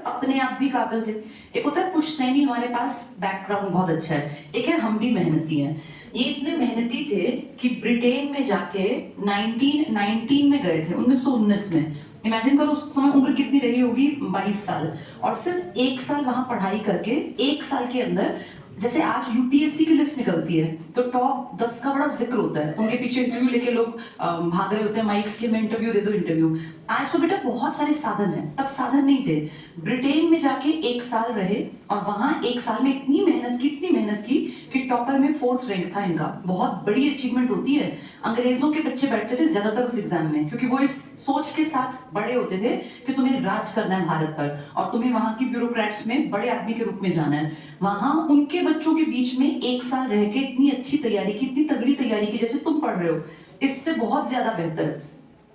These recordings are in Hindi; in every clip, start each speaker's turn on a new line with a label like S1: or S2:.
S1: अपने आप भी काबिल थे। एक होता है पुश्तैनी, हमारे पास बैकग्राउंड बहुत अच्छा है, एक है हम भी मेहनती हैं। ये इतने मेहनती थे कि ब्रिटेन में जाके 1919 में गए थे, 1919 में। इमेजिन करो उस समय उम्र कितनी रही होगी, 22 साल। और सिर्फ 1 साल वहां पढ़ाई करके 1 साल के अंदर, जैसे आज यूपीएससी की लिस्ट निकलती है तो टॉप 10 का बड़ा जिक्र होता है, उनके पीछे इंटरव्यू लेके लोग भाग रहे होते हैं माइक्स के, में इंटरव्यू दे दो इंटरव्यू। आज तो बेटा बहुत सारे साधन हैं, तब साधन नहीं थे। ब्रिटेन में जाके 1 साल रहे और वहां 1 साल में इतनी मेहनत की, इतनी मेहनत की कि टॉपर में 4th रैंक था इनका। बहुत बड़ी अचीवमेंट होती है। अंग्रेजों के बच्चे बैठते थे ज्यादातर उस एग्जाम में, क्योंकि वो इस सोच के साथ बड़े होते थे कि तुम्हें राज करना है भारत पर और तुम्हें वहां की ब्यूरोक्रेट्स में बड़े आदमी के रूप में जाना है। वहां उनके बच्चों के बीच में 1 साल रह के इतनी अच्छी तैयारी की, इतनी तगड़ी तैयारी की जैसे तुम पढ़ रहे हो, इससे बहुत ज्यादा बेहतर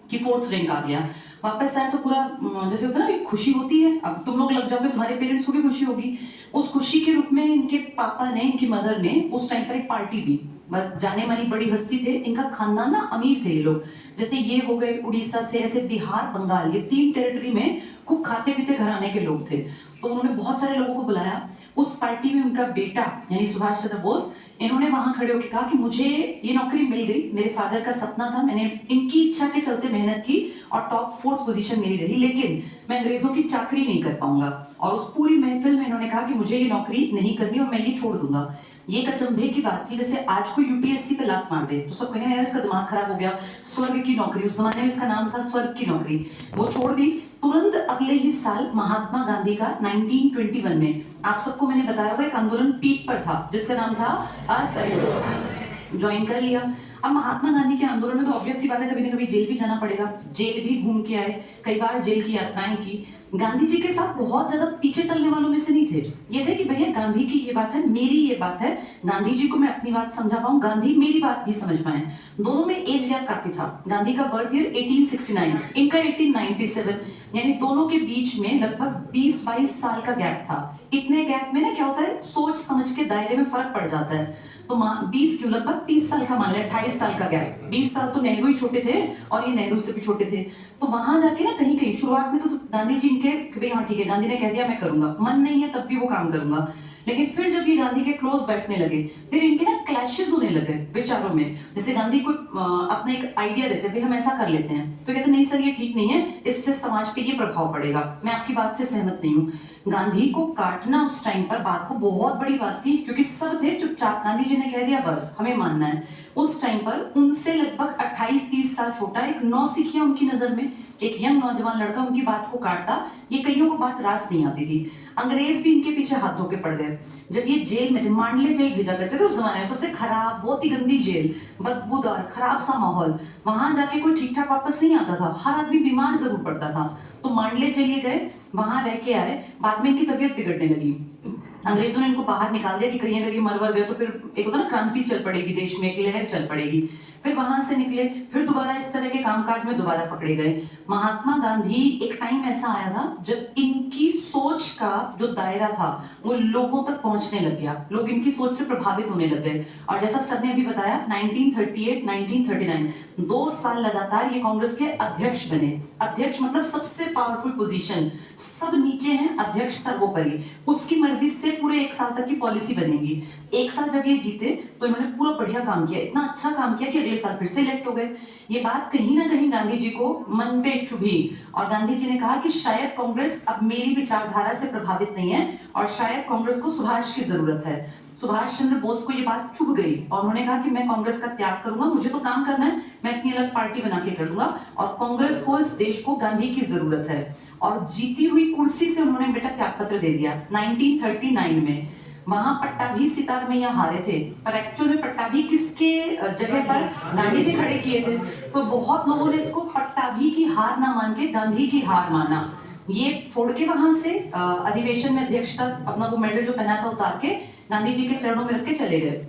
S1: कि 4th रैंक आ गया। वापस आए तो पूरा जैसे होता है ना, एक खुशी होती है, अब तुम लोग लग जाओगे, तुम्हारे पेरेंट्स को भी खुशी होगी। उस खुशी के रूप में इनके पापा ने, इनकी मदर ने उस टाइम पर एक पार्टी दी। जाने मानी बड़ी हस्ती थे, इनका खानदान ना अमीर थे ये लोग। जैसे ये हो गए उड़ीसा से, ऐसे बिहार, बंगाल, ये 3 टेरिटरी में खूब खाते पीते घराने के लोग थे। तो उन्होंने बहुत सारे लोगों को बुलाया। उस पार्टी में उनका बेटा यानी सुभाष चंद्र बोस, इन्होंने वहां खड़े होकर कहा कि मुझे ये नौकरी मिल गई, मेरे फादर का सपना था, मैंने इनकी इच्छा के चलते मेहनत की और टॉप 4th पोजीशन मेरी रही, लेकिन मैं अंग्रेजों की चाकरी नहीं कर पाऊंगा। और उस पूरी महफिल में इन्होंने कहा कि मुझे ये नौकरी नहीं करनी और मैं ये छोड़ दूंगा। ये एक अचंभे की बात थी, जैसे आज कोई यूपीएससी पे लात मार दे तो सब कहेंगे यार इसका दिमाग खराब हो गया, स्वर्ग की नौकरी, उस जमाने में इसका नाम था स्वर्ग की नौकरी, वो छोड़ दी। तुरंत अगले ही साल महात्मा गांधी का 1921 में, आप सबको मैंने बताया हुआ एक आंदोलन पीठ पर था जिसका नाम था असहयोग, ज्वाइन कर लिया। अब महात्मा गांधी के आंदोलन में तो ऑब्वियस सी बात है, कभी ना कभी जेल भी जाना पड़ेगा, जेल भी घूम के आए, कई बार जेल की यात्राएं की। गांधी जी के साथ बहुत ज्यादा पीछे चलने वालों में से नहीं थे, ये थे कि भैया गांधी की ये बात है, मेरी ये बात है, गांधी जी को मैं अपनी बात समझा पाऊं, गांधी मेरी बात भी समझ पाए। दोनों में एज गैप काफी था। गांधी का बर्थ ईयर 1869, इनका 1897, यानी दोनों के बीच में लगभग 20-22 साल का गैप था। इतने गैप में ना क्या होता है, सोच समझ के दायरे में फर्क पड़ जाता है। तो 20 क्यों, लगभग 30 साल का मान लिया, 28 साल का गैप। 20 साल तो नेहरू ही छोटे थे और ये नेहरू से भी छोटे थे। तो वहां जाके ना कहीं कहीं शुरुआत में तो गांधी जी इनके भाई हाँ ठीक है, गांधी ने कह दिया मैं करूंगा, मन नहीं है तब भी वो काम करूंगा। लेकिन फिर जब ये गांधी के क्लोज बैठने लगे, फिर इनके ना क्लैशेस होने लगे विचारों में। जैसे गांधी को अपना एक आइडिया देते, भाई हम ऐसा कर लेते हैं, तो कहते नहीं सर ये ठीक नहीं है, इससे समाज पे ये प्रभाव पड़ेगा, मैं आपकी बात से सहमत नहीं हूँ। गांधी को काटना उस टाइम पर बात को बहुत बड़ी बात थी, क्योंकि सब थे चुपचाप, गांधी जी ने कह दिया बस हमें मानना है। उस टाइम पर उनसे लगभग 28-30 साल छोटा एक नौसिखिया उनकी नजर में, एक यंग नौजवान लड़का उनकी बात को काटता। ये कईयों को बात रास नहीं आती थी। अंग्रेज भी इनके पीछे हाथ धो के पड़ गए। जब ये जेल में थे, मांडले जेल भेजा करते थे उस जमाने में, सबसे खराब, बहुत ही गंदी जेल, बदबूदार, खराब सा माहौल। वहां जाके कोई ठीक ठाक वापस नहीं आता था, हर आदमी बीमार जरूर पड़ता था। तो मांडले चलिए गए, वहां रह के आए, बाद में इनकी तबीयत बिगड़ने लगी। अंग्रेजों ने इनको बाहर निकाल दिया कि कहीं अगर ये मरवर गए तो फिर एक होता ना क्रांति चल पड़ेगी देश में, एक लहर चल पड़ेगी। फिर वहां से निकले, फिर दोबारा इस तरह के कामकाज में दोबारा पकड़े गए। महात्मा गांधी, एक टाइम ऐसा आया था जब इनकी सोच का जो दायरा था वो लोगों तक पहुंचने लग गया, लोग इनकी सोच से प्रभावित होने लग गए। और जैसा सर ने अभी बताया 1938-1939 2 साल लगातार ये कांग्रेस के अध्यक्ष बने। अध्यक्ष मतलब सबसे पावरफुल पोजीशन, सब नीचे हैं, अध्यक्ष सर्वोपरि, उसकी मर्जी से पूरे 1 साल तक की पॉलिसी बनेगी। 1 साल जब ये जीते तो इन्होंने पूरा बढ़िया काम किया, इतना अच्छा काम किया कि अगले साल फिर से इलेक्ट हो गए। ये बात कहीं ना कहीं गांधी जी को मन पे चुभी और गांधी जी ने कहा कि शायद कांग्रेस अब मेरी विचारधारा से प्रभावित नहीं है और शायद कांग्रेस को सुभाष की जरूरत है। सुभाष चंद्र बोस को ये बात चुभ गई और उन्होंने कहा कि मैं कांग्रेस का त्याग करूंगा, मुझे तो काम करना है, मैं अपनी अलग पार्टी बना के करूंगा और कांग्रेस को, इस देश को गांधी की जरूरत है। और जीती हुई कुर्सी से उन्होंने बेटा त्याग पत्र दे दिया 1939 में। वहां पट्टाभी सितार में यहाँ हारे थे, पर एक्चुअल में पट्टाभी किसके जगह पर गांधी ने खड़े किए थे। तो बहुत लोगों ने इसको पट्टाभी की हार ना मान के गांधी की हार माना। ये छोड़ के वहां से अधिवेशन में अध्यक्षता, अपना वो मेडल जो पहना था उतार के गांधी जी के चरणों में रख के चले गए।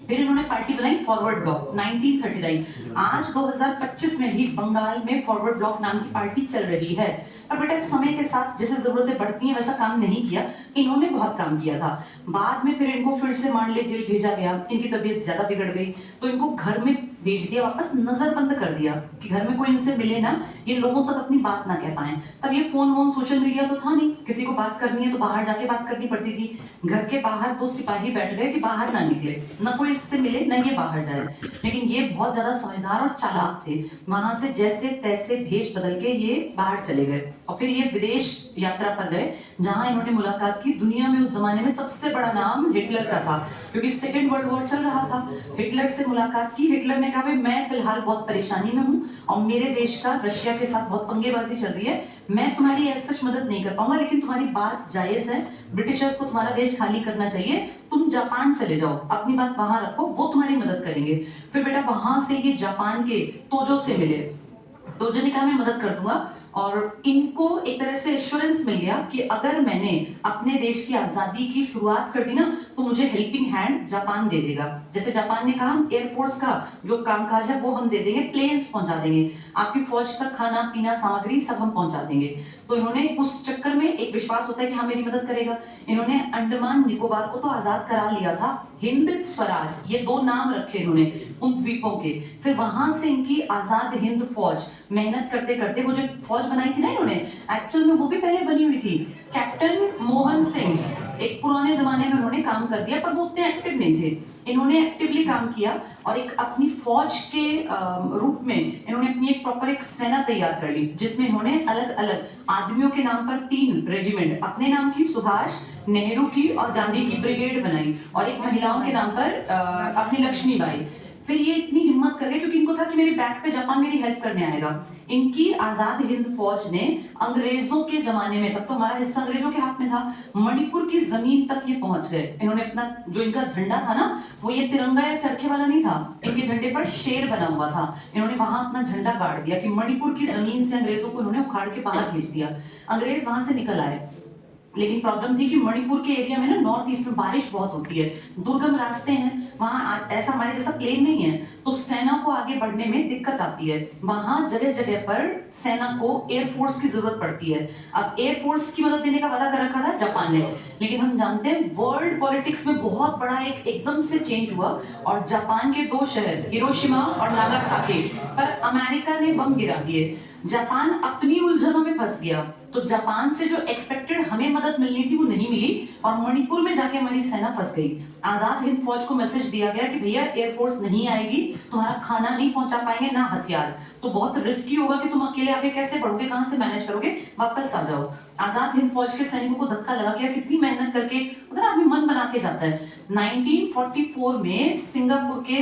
S1: फिर इन्होंने पार्टी बनाई फॉरवर्ड ब्लॉक 1939। आज 2025 में भी बंगाल में फॉरवर्ड ब्लॉक नाम की पार्टी चल रही है। पर बेटा समय के साथ जैसे जरूरतें बढ़ती हैं वैसा काम नहीं किया, इन्होंने बहुत काम किया था। बाद में फिर इनको फिर से मांडले जेल भेजा गया, इनकी तबीयत ज्यादा बिगड़ गई तो इनको घर में भेज दिया वापस, नजर बंद कर दिया कि घर में कोई इनसे मिले ना, ये लोगों तक अपनी बात ना कह पाए। तब ये फोन वोन सोशल मीडिया तो था नहीं, किसी को बात करनी है तो बाहर जाके बात करनी पड़ती थी। घर के बाहर 2 सिपाही बैठ गए कि बाहर ना निकले, ना कोई इससे मिले ना ये बाहर जाए। लेकिन ये बहुत ज्यादा समझदार और चालाक थे, वहां से जैसे तैसे भेष बदल के ये बाहर चले गए और फिर ये विदेश यात्रा पर गए, जहां इन्होंने मुलाकात की दुनिया में उस जमाने में सबसे बड़ा नाम हिटलर का था, क्योंकि सेकेंड वर्ल्ड वॉर चल रहा था। हिटलर से मुलाकात की, हिटलर ने कहा भाई मैं फिलहाल बहुत परेशानी में हूँ और मेरे देश का रशिया के साथ बहुत पंगेबाजी चल रही है, मैं तुम्हारी ऐसा सच मदद नहीं कर पाऊंगा, लेकिन तुम्हारी बात जायज है, ब्रिटिशर्स को तुम्हारा देश खाली करना चाहिए, तुम जापान चले जाओ, अपनी बात वहां रखो, वो तुम्हारी मदद करेंगे। फिर बेटा वहां से ये जापान के तोजो से मिले, तोजो ने कहा मैं मदद कर दूंगा, और इनको एक तरह से एश्योरेंस मिल गया कि अगर मैंने अपने देश की आजादी की शुरुआत कर दी ना, तो मुझे हेल्पिंग हैंड जापान दे देगा। जैसे जापान ने कहा हम एयरफोर्स का जो कामकाज है वो हम दे देंगे, प्लेन्स पहुंचा देंगे, आपकी फौज तक खाना पीना सामग्री सब हम पहुंचा देंगे। तो इन्होंने उस चक्कर में एक विश्वास होता है कि हाँ मेरी मदद करेगा, इन्होंने अंडमान निकोबार को तो आजाद करा लिया था, हिंद स्वराज ये 2 नाम रखे इन्होंने उन द्वीपों के। फिर वहां से इनकी आजाद हिंद फौज मेहनत करते करते, वो जो फौज बनाई थी ना इन्होंने, एक्चुअल में वो भी पहले बनी हुई थी, कैप्टन मोहन सिंह एक पुराने जमाने में उन्होंने काम कर दिया, पर वो उतने एक्टिव नहीं थे, इन्होंने एक्टिवली काम किया और एक अपनी फौज के रूप में इन्होंने अपनी एक प्रॉपर एक सेना तैयार कर ली, जिसमें इन्होंने अलग अलग आदमियों के नाम पर 3 रेजिमेंट, अपने नाम की सुभाष, नेहरू की और गांधी की ब्रिगेड बनाई, और एक महिलाओं के नाम पर अपनी लक्ष्मीबाई। फिर ये इतनी हिम्मत कर गए क्योंकि इनको था कि मेरे बैक पे जापान मेरी हेल्प करने आएगा। इनकी आजाद हिंद फौज ने अंग्रेजों के जमाने में, तब तो हमारा हिस्सा अंग्रेजों के हाथ में था, मणिपुर की जमीन तक ये पहुंच गए। इन्होंने अपना जो इनका झंडा था ना, वो ये तिरंगा या चरखे वाला नहीं था, इनके झंडे पर शेर बना हुआ था, इन्होंने वहां अपना झंडा गाड़ दिया कि मणिपुर की जमीन से अंग्रेजों को इन्होंने उखाड़ के बाहर भेज दिया। अंग्रेज वहां से निकल आए, लेकिन प्रॉब्लम थी कि मणिपुर के एरिया में ना नॉर्थ ईस्ट में बारिश बहुत होती है, दुर्गम रास्ते हैं, वहां ऐसा हमारे जैसा प्लेन नहीं है, तो सेना को आगे बढ़ने में दिक्कत आती है। वहां जगह जगह पर सेना को एयरफोर्स की जरूरत पड़ती है। अब एयरफोर्स की मदद देने का वादा कर रखा था जापान ने, लेकिन हम जानते हैं वर्ल्ड पॉलिटिक्स में बहुत बड़ा एक एकदम से चेंज हुआ और जापान के 2 शहर हिरोशिमा और नागासाकी पर अमेरिका ने बम गिरा दिए। जापान अपनी उलझनों में फंस गया, तो जापान से जो एक्सपेक्टेड हमें मदद मिलनी थी वो नहीं मिली और मणिपुर में जाके हमारी सेना फंस गई। आजाद हिंद फौज को मैसेज दिया गया कि भैया एयरफोर्स नहीं आएगी, तुम्हारा खाना नहीं पहुंचा पाएंगे ना हथियार, तो बहुत रिस्की होगा कि तुम अकेले आगे कैसे बढ़ोगे, कहां से मैनेज करोगे, वापस आ जाओ। आजाद हिंद फौज के सैनिकों को धक्का लगा गया, कितनी मेहनत करके उधर आदमी मन बना के जाता है। 1944 में सिंगापुर के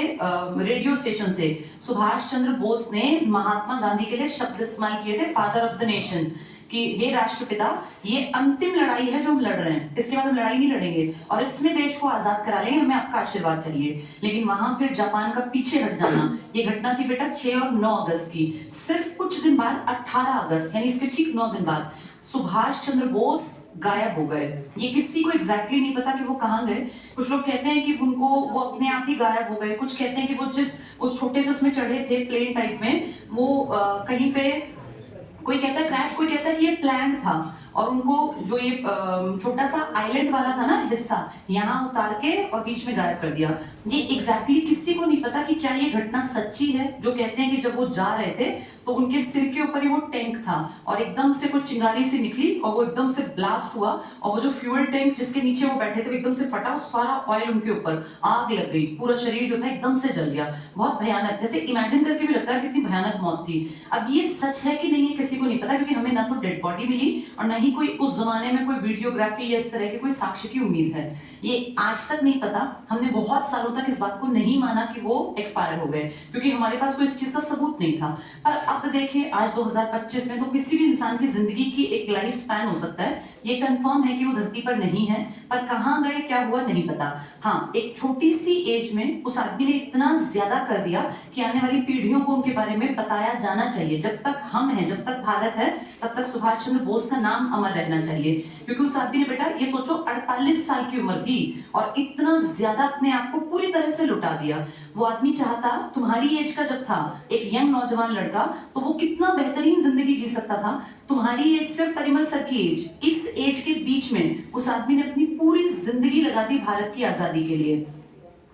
S1: रेडियो स्टेशन से सुभाष चंद्र बोस ने महात्मा गांधी के लिए शब्द इस्तेमाल किए थे, फादर ऑफ द नेशन, कि हे राष्ट्रपिता, ये अंतिम लड़ाई है जो हम लड़ रहे हैं, इसके बाद हम लड़ाई नहीं लड़ेंगे और इसमें देश को आजाद करा लेंगे, हमें आपका आशीर्वाद चाहिए। लेकिन वहां फिर जापान का पीछे हट जाना, ये घटना थी बेटा 6 और 9 अगस्त की। सिर्फ कुछ दिन बाद 18 अगस्त यानी इसके ठीक 9 दिन बाद सुभाष चंद्र बोस गायब हो गए। ये किसी को एग्जैक्टली नहीं पता कि वो कहाँ गए। कुछ लोग कहते हैं कि उनको वो अपने आप ही गायब हो गए, कुछ कहते हैं कि वो जिस उस छोटे से उसमें चढ़े थे प्लेन टाइप में, वो कहीं पे, कोई कहता है क्रैश, कोई कहता है कि ये प्लान था और उनको जो ये छोटा सा आइलैंड वाला था ना हिस्सा, यहाँ उतार के और बीच में गायब कर दिया। ये एग्जैक्टली किसी को नहीं पता कि क्या ये घटना सच्ची है। जो कहते हैं कि जब वो जा रहे थे तो उनके सिर के ऊपर ही वो टैंक था और एकदम से कुछ चिंगारी सी निकली और वो एकदम से ब्लास्ट हुआ और वो जो फ्यूल टैंक जिसके नीचे वो बैठे थे वो एकदम से फटा, सारा ऑयल उनके ऊपर, आग लग गई, पूरा शरीर जो था एकदम से जल गया। बहुत भयानक, जैसे इमेजिन करके भी लगता है कितनी भयानक मौत थी। अब ये सच है कि नहीं है किसी को नहीं पता, क्योंकि हमें ना तो डेड बॉडी मिली और ना ही कोई उस जमाने में कोई वीडियोग्राफी या इस तरह के कोई साक्ष्य की उम्मीद है। ये आज तक नहीं पता। हमने बहुत सालों तक इस बात को नहीं माना कि वो एक्सपायर हो गए, क्योंकि हमारे पास कोई इस चीज का सबूत नहीं था। पर अब देखिए आज 2025 में तो किसी भी इंसान की जिंदगी की एक लाइफ स्पैन हो सकता है। ये कंफर्म है कि वो धरती पर नहीं है, पर कहां गए क्या हुआ नहीं पता। हाँ, एक छोटी सी एज में उस आदमी ने इतना ज्यादा कर दिया कि आने वाली पीढ़ियों को उनके बारे में बताया जाना चाहिए। जब तक हम हैं, जब तक भारत है, तब तक सुभाष चंद्र बोस का नाम अमर रहना चाहिए। क्योंकि उस आदमी ने बेटा ये सोचो 48 साल की उम्र थी और इतना ज्यादा अपने आप को पूरी तरह से लुटा दिया। वो आदमी चाहता तुम्हारी एज का जब था एक यंग नौजवान लड़का, तो वो कितना बेहतरीन जिंदगी जी सकता था। तुम्हारी एज से परिमल सर की एज, इस एज के बीच में उस आदमी ने अपनी पूरी जिंदगी लगा दी भारत की आजादी के लिए।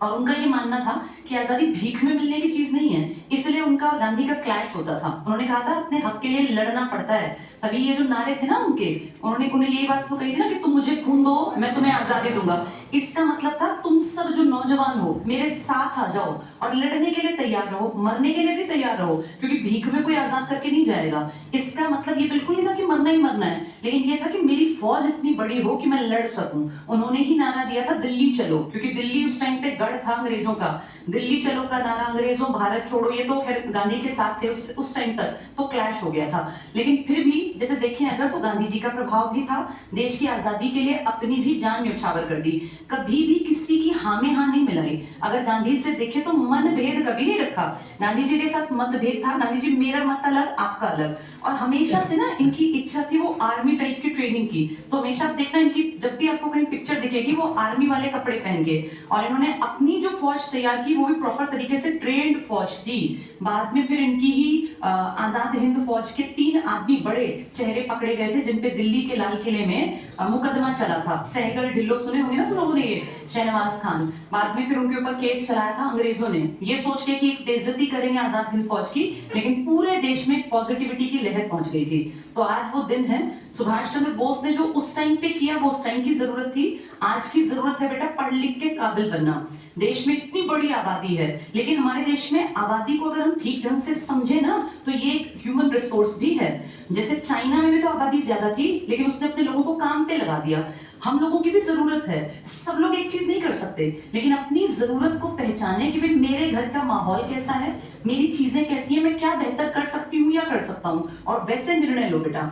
S1: और उनका ये मानना था कि आजादी भीख में मिलने की चीज नहीं है, इसलिए उनका और गांधी का क्लैश होता था। उन्होंने कहा था अपने हक के लिए लड़ना पड़ता है। तभी ये जो नारे थे ना उनके, उन्होंने उन्हें यही बात तो कही थी ना कि तुम मुझे खून दो, मैं तुम्हें आजादी दूंगा। इसका मतलब था तुम सब जो नौजवान हो मेरे साथ आ जाओ और लड़ने के लिए तैयार रहो, मरने के लिए भी तैयार रहो, क्योंकि भीख में कोई आजाद करके नहीं जाएगा। इसका मतलब ये बिल्कुल नहीं था कि मरना ही मरना है, लेकिन ये था कि मेरी फौज इतनी बड़ी हो कि मैं लड़ सकूं। उन्होंने ही नारा दिया था दिल्ली चलो, क्योंकि दिल्ली उस टाइम पे गढ़ था अंग्रेजों का। दिल्ली चलो का नारा, अंग्रेजों भारत छोड़ो, ये तो खैर गांधी के साथ थे उस टाइम तक, तो क्लैश हो गया था। लेकिन फिर भी जैसे देखें अगर, तो गांधी जी का प्रभाव भी था। देश की आजादी के लिए अपनी भी जान न्यौछावर कर दी, कभी भी किसी की हाँ में हाँ नहीं मिलाई। अगर गांधी से देखे तो मतभेद कभी नहीं रखा। गांधी जी के साथ मतभेद था, गांधी जी मेरा मत अलग आपका अलग। और हमेशा से ना इनकी इच्छा थी वो आर्मी टाइप की ट्रेनिंग की। तो हमेशा आप देखना इनकी जब भी आपको कहीं पिक्चर दिखेगी वो आर्मी वाले कपड़े पहन के। और इन्होंने अपनी जो फौज तैयार की वो भी प्रॉपर तरीके से ट्रेंड फौज थी। बाद में फिर इनकी ही आजाद हिंद फौज के 3 आदमी बड़े चेहरे पकड़े गए थे, जिनपे दिल्ली के लाल किले में मुकदमा चला था। सहगल ढिल्लो सुने होंगे ना तुम लोगों ने, ये शहनवाज खान। बाद में फिर उनके ऊपर केस चलाया था अंग्रेजों ने, ये सोच के कि बेइज्जती करेंगे आजाद हिंद फौज की, लेकिन पूरे देश में पॉजिटिविटी की लहर पहुंच गई थी। तो आज वो दिन है। सुभाष चंद्र बोस ने जो उस टाइम पे किया वो उस टाइम की जरूरत थी। आज की जरूरत है बेटा पढ़ लिख के काबिल बनना। देश में इतनी बड़ी आबादी है, लेकिन हमारे देश में आबादी को अगर हम ठीक ढंग से समझे ना तो ये एक ह्यूमन रिसोर्स भी है। जैसे चाइना में भी तो आबादी ज्यादा थी, लेकिन उसने अपने लोगों को काम पे लगा दिया। हम लोगों की भी जरूरत है। सब लोग एक चीज नहीं कर सकते, लेकिन अपनी जरूरत को पहचाने कि भाई मेरे घर का माहौल कैसा है, मेरी चीजें कैसी है, मैं क्या बेहतर कर सकती हूँ या कर सकता हूँ, और वैसे निर्णय लो बेटा।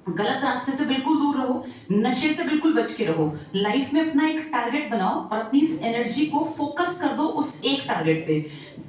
S1: गलत रास्ते से बिल्कुल दूर रहो, नशे से बिल्कुल बच के रहो। लाइफ में अपना एक टारगेट बनाओ और अपनी इस एनर्जी को फोकस कर दो उस एक टारगेट पे।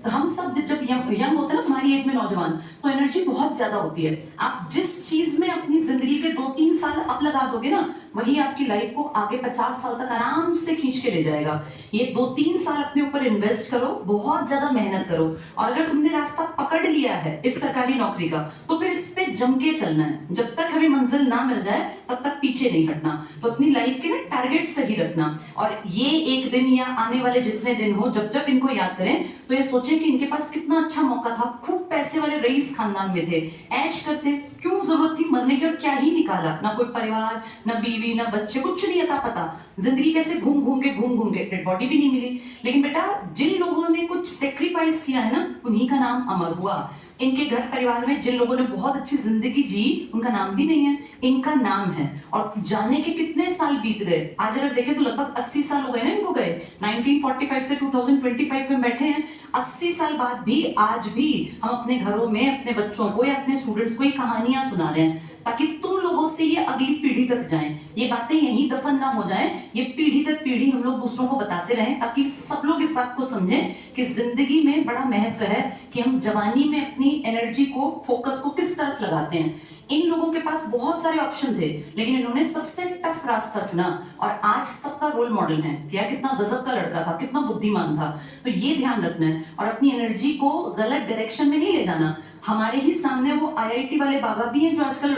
S1: हम सब जब यंग होते हैं ना, तुम्हारी एज में नौजवान, तो एनर्जी बहुत ज्यादा होती है। आप जिस चीज में अपनी जिंदगी के 2-3 साल अब लगा दोगे ना, वही आपकी लाइफ को आगे 50 साल तक आराम से खींच के ले जाएगा। ये 2-3 साल अपने ऊपर इन्वेस्ट करो, बहुत ज्यादा मेहनत करो, और अगर तुमने रास्ता पकड़ लिया है इस सरकारी नौकरी का, तो फिर इस पे जम के चलना है। जब तक हमें मंजिल ना मिल जाए तब तक पीछे नहीं हटना। तो अपनी लाइफ के ना टारगेट सही रखना, और ये एक दिन या आने वाले जितने दिन हो, जब जब इनको याद करें तो ये सोचें कि इनके पास कितना अच्छा मौका था। खूब पैसे वाले रईस खानदान में थे, ऐश करते, क्यों जरूरत थी मरने की, और क्या ही निकाला, ना कोई परिवार, ना बीवी, ना बच्चे, कुछ नहीं आता पता। जिंदगी कैसे घूम घूम के डेड बॉडी भी नहीं मिली। लेकिन बेटा जिन लोगों ने कुछ सेक्रीफाइस किया है ना, उन्हीं का नाम अमर हुआ। इनके घर परिवार में जिन लोगों ने बहुत अच्छी जिंदगी जी, उनका नाम भी नहीं है, इनका नाम है। और जाने के कितने साल बीत गए, आज अगर देखें तो लगभग 80 साल हो गए ना इनको गए। 1945 से 2025 में बैठे हैं। 80 साल बाद भी आज भी हम अपने घरों में अपने बच्चों को या अपने स्टूडेंट्स को ये कहानियां सुना रहे हैं, ताकि तुम लोगों से ये अगली पीढ़ी तक जाएं, ये बातें यहीं दफन ना हो जाएं, ये पीढ़ी दर पीढ़ी हम लोग दूसरों को बताते रहें, ताकि सब लोग इस बात को समझें कि जिंदगी में बड़ा महत्व है कि हम जवानी में अपनी एनर्जी को, फोकस को किस तरफ लगाते हैं। इन लोगों के पास बहुत सारे ऑप्शन थे, लेकिन इन्होंने सबसे टफ रास्ता चुना, और आज सबका रोल मॉडल है। यार कितना गजब का लड़का था, कितना बुद्धिमान था। तो ये ध्यान रखना है, और अपनी एनर्जी को गलत डायरेक्शन में नहीं ले जाना। हमारे ही सामने वो आईआईटी वाले बाबा भी हैं जो आजकल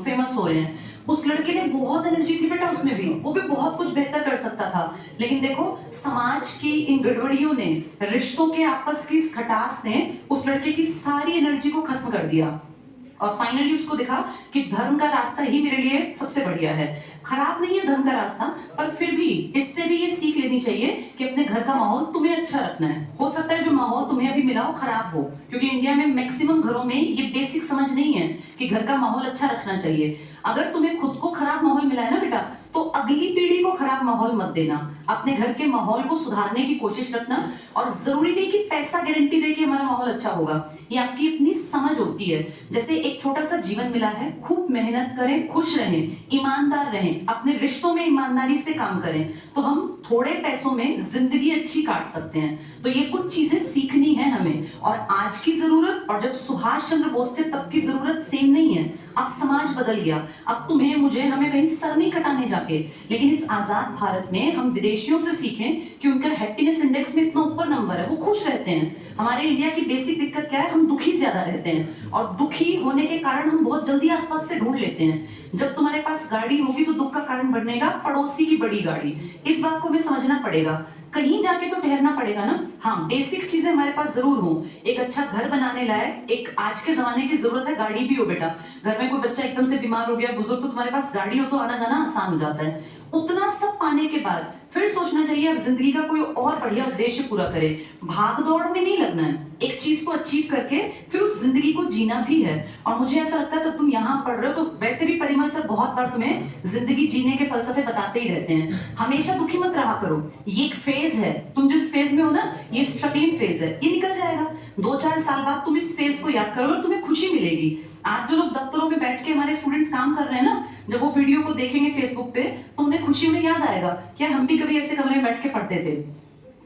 S1: फेमस हो रहे हैं। उस लड़के ने बहुत एनर्जी थी बेटा उसमें भी, वो भी बहुत कुछ बेहतर कर सकता था, लेकिन देखो समाज की इन गड़बड़ियों ने, रिश्तों के आपस की इस खटास ने उस लड़के की सारी एनर्जी को खत्म कर दिया। और फाइनली उसको दिखा कि धर्म का रास्ता ही मेरे लिए सबसे बढ़िया है। खराब नहीं है धर्म का रास्ता, पर फिर भी इससे भी ये सीख लेनी चाहिए कि अपने घर का माहौल तुम्हें अच्छा रखना है। हो सकता है जो माहौल तुम्हें अभी मिला हो खराब हो, क्योंकि इंडिया में मैक्सिमम घरों में ये बेसिक समझ नहीं है कि घर का माहौल अच्छा रखना चाहिए। अगर तुम्हें खुद को खराब माहौल मिला है ना बेटा, तो अगली पीढ़ी को खराब माहौल मत देना। अपने घर के माहौल को सुधारने की कोशिश रखना, और जरूरी नहीं कि पैसा गारंटी दे कि हमारा माहौल अच्छा होगा, ये आपकी अपनी समझ होती है। जैसे एक छोटा सा जीवन मिला है, खूब मेहनत करें, खुश रहें, ईमानदार रहें, अपने रिश्तों में ईमानदारी से काम करें, तो हम थोड़े पैसों में जिंदगी अच्छी काट सकते हैं। तो ये कुछ चीजें सीखनी है हमें, और आज की जरूरत और जब सुभाष चंद्र बोस थे तब की जरूरत सेम नहीं है। अब समाज बदल गया, अब तुम्हें मुझे हमें कहीं सर नहीं कटाने जाके, लेकिन इस आजाद भारत में हम विदेशियों से सीखें कि उनका हैप्पीनेस इंडेक्स में इतना ऊपर नंबर है, वो खुश रहते हैं। हमारे इंडिया की बेसिक दिक्कत क्या है, हम दुखी ज्यादा रहते हैं, और दुखी होने के कारण हम बहुत जल्दी आसपास से ढूंढ लेते हैं। जब तुम्हारे पास गाड़ी होगी तो दुख का कारण बनेगा पड़ोसी की बड़ी गाड़ी। इस बात को हमें समझना पड़ेगा, कहीं जाके तो ठहरना पड़ेगा ना। हाँ, बेसिक चीजें हमारे पास जरूर हो, एक अच्छा घर बनाने लायक, एक आज के जमाने की जरूरत है गाड़ी भी हो बेटा। घर में कोई बच्चा एकदम से बीमार हो गया, बुजुर्ग, तो तुम्हारे पास गाड़ी हो तो आना जाना आसान हो जाता है। उतना सब पाने के बाद फिर सोचना चाहिए अब जिंदगी का कोई और बढ़िया उद्देश्य पूरा करे। भाग दौड़ में नहीं लगना है, एक चीज को अचीव करके फिर उस जिंदगी को जीना भी है। और मुझे ऐसा लगता है तब तुम यहाँ पढ़ रहे हो तो वैसे भी परिमल सर बहुत बार तुम्हें जिंदगी जीने के फलसफे बताते ही रहते हैं। हमेशा दुखी मत रहा करो, ये एक फेज है, तुम जिस फेज में हो ना, ये स्ट्रगलिंग फेज है, ये निकल जाएगा। 2-4 साल बाद तुम इस फेज को याद करो और तुम्हें खुशी मिलेगी। आज जो लोग दफ्तरों में बैठ के हमारे स्टूडेंट्स काम कर रहे हैं ना, जब वो वीडियो को देखेंगे फेसबुक पे तो उन्हें खुशी में याद आएगा कि हम भी कभी ऐसे कमरे में बैठ के पढ़ते थे।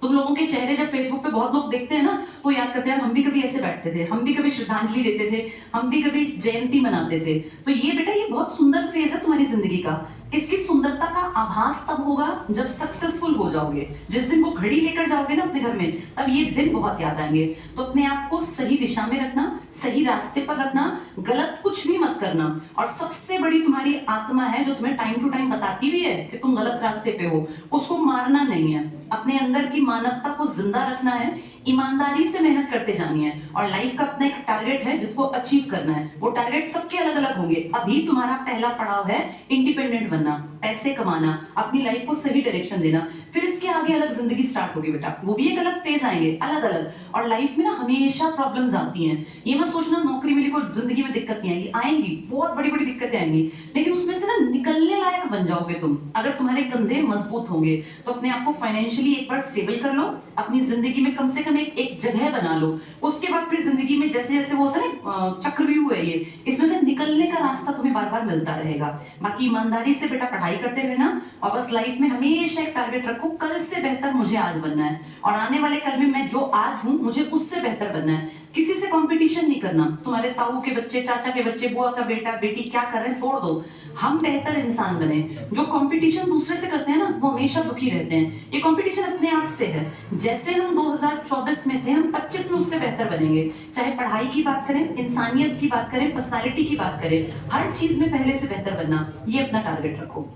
S1: तुम लोगों के चेहरे जब फेसबुक पे बहुत लोग देखते हैं ना, वो याद करते हैं हम भी कभी ऐसे बैठते थे, हम भी कभी श्रद्धांजलि देते थे, हम भी कभी जयंती मनाते थे। तो ये बेटा ये बहुत सुंदर फेज है तुम्हारी जिंदगी का। इसकी सुंदरता का आभास तब होगा जब सक्सेसफुल हो जाओगे। जिस दिन वो घड़ी लेकर जाओगे ना अपने घर में, तब ये दिन बहुत याद आएंगे। तो अपने आप को सही दिशा में रखना, सही रास्ते पर रखना, गलत कुछ भी मत करना। और सबसे बड़ी तुम्हारी आत्मा है जो तुम्हें टाइम टू टाइम बताती भी है कि तुम गलत रास्ते पे हो, उसको मारना नहीं है। अपने अंदर की मानवता को जिंदा रखना है, ईमानदारी से मेहनत करते जानी है, और लाइफ का अपना एक टारगेट है जिसको अचीव करना है। वो टारगेट सबके अलग अलग होंगे। अभी तुम्हारा पहला पड़ाव है इंडिपेंडेंट बनना, पैसे कमाना, अपनी लाइफ को सही डायरेक्शन देना। फिर इसके आगे अलग जिंदगी स्टार्ट होगी बेटा, वो भी एक अलग फेज आएंगे, अलग अलग। और लाइफ में ना हमेशा प्रॉब्लम्स आती हैं। ये मत सोचना नौकरी मिली को जिंदगी में दिक्कत नहीं आएगी, आएंगी, बहुत बड़ी बड़ी दिक्कतें आएंगी, लेकिन उसमें से ना निकलने लायक बन जाओगे तुम अगर तुम्हारे कंधे मजबूत होंगे। तो अपने आप को फाइनेंशियली एक बार स्टेबल कर लो, अपनी जिंदगी में कम से कम एक जगह बना लो। उसके बाद फिर जिंदगी में जैसे जैसे वो होता है ना, चक्रव्यूह है ये, इसमें से निकलने का रास्ता तुम्हें बार बार मिलता रहेगा। बाकी ईमानदारी से बेटा पढ़ाई करते रहना, और बस लाइफ में हमेशा एक टारगेट रखो, कल से बेहतर मुझे आज बनना है, और आने वाले कल में मैं जो आज हूं मुझे उससे बेहतर बनना है। किसी से कंपटीशन नहीं करना। तुम्हारे ताऊ के बच्चे, चाचा के बच्चे, बुआ का बेटा बेटी क्या कर रहे हैं छोड़ दो, हम बेहतर इंसान बने। जो कंपटीशन दूसरे से करते हैं ना, वो हमेशा दुखी रहते हैं। ये कंपटीशन अपने आप से है। जैसे हम 2024 में थे, हम 25 में उससे बेहतर बनेंगे। चाहे पढ़ाई की बात करें, इंसानियत की बात करें, पर्सनालिटी की बात करें, हर चीज में पहले से बेहतर बनना, ये अपना टारगेट रखो।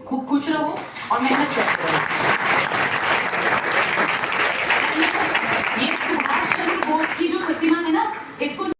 S1: खूब खुश रहो और मेहनत करते रहो।